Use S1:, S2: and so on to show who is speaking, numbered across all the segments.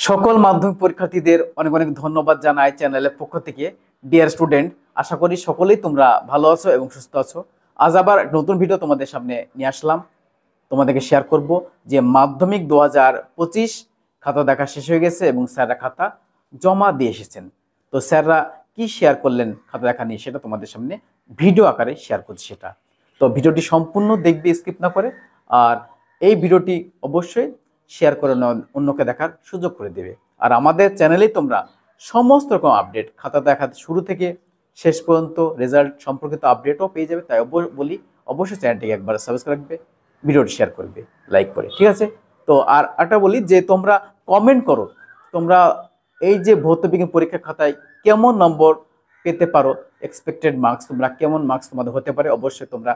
S1: সকল মাধ্যমিক পরীক্ষার্থীদের অনেক অনেক ধন্যবাদ জানাই চ্যানেলের পক্ষ থেকে। ডিয়ার স্টুডেন্ট, আশা করি সকলেই তোমরা ভালো আছো এবং সুস্থ আছো। আজ আবার নতুন ভিডিও তোমাদের সামনে নিয়ে আসলাম। তোমাদেরকে শেয়ার করব যে মাধ্যমিক 2025 খাতা দেখা শেষ হয়ে গেছে এবং স্যাররা খাতা জমা দিয়ে এসেছেন। তো স্যাররা কি শেয়ার করলেন খাতা দেখা নিয়ে সেটা তোমাদের সামনে ভিডিও আকারে শেয়ার করছি সেটা। তো ভিডিওটি সম্পূর্ণ দেখবে, স্কিপ না করে। আর এই ভিডিওটি অবশ্যই শেয়ার করে অন্যকে দেখার সুযোগ করে দেবে। আর আমাদের চ্যানেলেই তোমরা সমস্ত রকম আপডেট খাতা দেখা শুরু থেকে শেষ পর্যন্ত রেজাল্ট সম্পর্কিত আপডেটও পেয়ে যাবে। তাই বলি অবশ্যই চ্যানেলটিকে একবার সাবস্ক্রাইব করবে, ভিডিওটি শেয়ার করবে লাইক করে, ঠিক আছে? তো আর একটা বলি যে তোমরা কমেন্ট করো, তোমরা এই যে ভৌত বিজ্ঞান পরীক্ষার খাতায় কেমন নম্বর পেতে পারো, এক্সপেক্টেড মার্কস তোমরা কেমন মার্কস তোমাদের হতে পারে, অবশ্যই তোমরা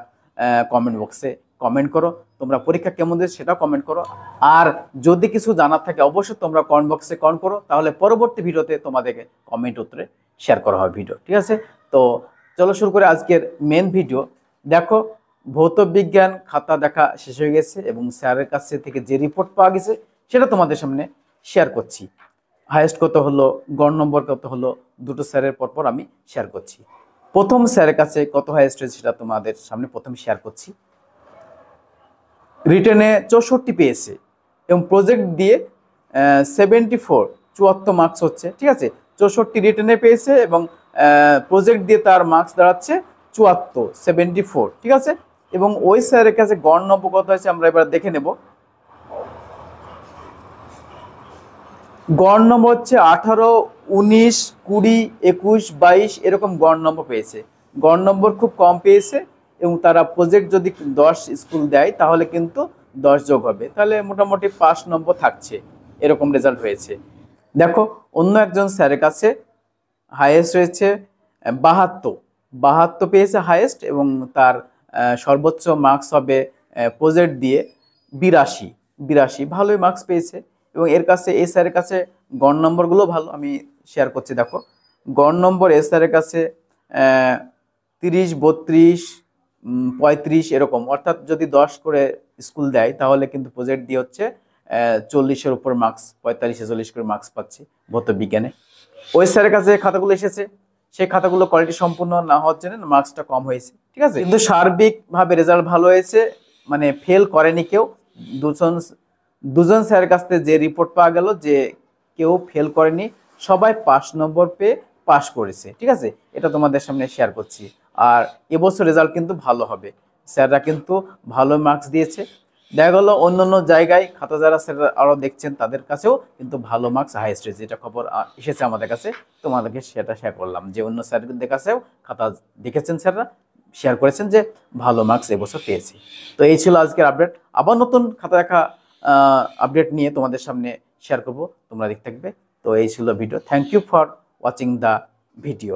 S1: কমেন্ট বক্সে কমেন্ট করো। তোমরা পরীক্ষা কেমন দিয়েছো সেটাও কমেন্ট করো। আর যদি কিছু জানার থাকে অবশ্যই তোমরা কমেন্ট বক্সে কমেন্ট করো, তাহলে পরবর্তী ভিডিওতে তোমাদেরকে কমেন্ট উত্তরে শেয়ার করা হবে ভিডিও, ঠিক আছে? তো চলো শুরু করে আজকের মেন ভিডিও। দেখো, ভৌত বিজ্ঞান খাতা দেখা শেষ হয়ে গেছে এবং স্যারের কাছে থেকে যে রিপোর্ট পাওয়া গেছে সেটা তোমাদের সামনে শেয়ার করছি। হাইয়েস্ট কত হলো, গড় নম্বর কত হলো, দুটো স্যারের পরপর আমি শেয়ার করছি। প্রথম স্যারের কাছে কত হাইয়েস্ট হয়েছে সেটা তোমাদের সামনে প্রথমে শেয়ার করছি। রিটেনে 64 পেয়েছে এবং প্রজেক্ট দিয়ে 74, 74 মার্কস হচ্ছে, ঠিক আছে? 64 রিটেনে পেয়েছে এবং প্রজেক্ট দিয়ে তার মার্কস দাঁড়াচ্ছে 74, 74, ঠিক আছে? এবং ওই স্যারের কাছে গড় নম্বর কত হয়েছে আমরা এবার দেখে নেব। গড় নম্বর হচ্ছে 18, 19, 20, 21, 22 এরকম গড় নম্বর পেয়েছে। গড় নম্বর খুব কম পেয়েছে এবং তারা প্রজেক্ট যদি 10 স্কুল দেয় তাহলে কিন্তু 10 যোগ হবে, তাহলে মোটামুটি 5 নম্বর থাকছে, এরকম রেজাল্ট হয়েছে। দেখো, অন্য একজন স্যারের কাছে হাইয়েস্ট হয়েছে 72, 72 পেয়েছে হাইয়েস্ট এবং তার সর্বোচ্চ মার্কস হবে প্রজেক্ট দিয়ে 82, 82 ভালোই মার্কস পেয়েছে। এবং এর কাছে এই স্যারের কাছে গড় নম্বরগুলো ভালো, আমি শেয়ার করছি। দেখো, গড় নম্বর এই স্যারের কাছে 30, 32, 35 এরকম, অর্থাৎ যদি 10 করে স্কুল দেয় তাহলে কিন্তু প্রজেক্ট দিয়ে হচ্ছে 40-এর উপর মার্কস, 45-40 করে মার্কস পাচ্ছে ভৌত বিজ্ঞানে। ওই স্যারের কাছে খাতাগুলো এসেছে, সেই খাতাগুলো কোয়ালিটি সম্পূর্ণ না হওয়ার জন্য মার্কসটা কম হয়েছে, ঠিক আছে? কিন্তু সার্বিকভাবে রেজাল্ট ভালো হয়েছে, মানে ফেল করেনি কেউ। দুজন স্যারের কাছ থেকে যে রিপোর্ট পাওয়া গেল যে কেউ ফেল করেনি, সবাই 5 নম্বর পেয়ে পাস করেছে, ঠিক আছে? এটা তোমাদের সামনে শেয়ার করছি। আর এবছর রেজাল্ট কিন্তু ভালো হবে, স্যাররা কিন্তু ভালো মার্কস দিয়েছে। দেখা গেলো অন্য অন্য জায়গায় খাতা যারা স্যাররা আরও দেখছেন তাদের কাছেও কিন্তু ভালো মার্কস হাইয়েস্ট হয়েছে, এটা খবর এসেছে আমাদের কাছে, তোমাদেরকে সেটা শেয়ার করলাম যে অন্য স্যারদের কাছেও খাতা দেখেছেন স্যাররা, শেয়ার করেছেন যে ভালো মার্কস এবছর পেয়েছে। তো এই ছিল আজকের আপডেট। আবার নতুন খাতা দেখা আপডেট নিয়ে তোমাদের সামনে শেয়ার করব, তোমরা দেখতে থাকবে। তো এই ছিল video. Thank you for watching the video.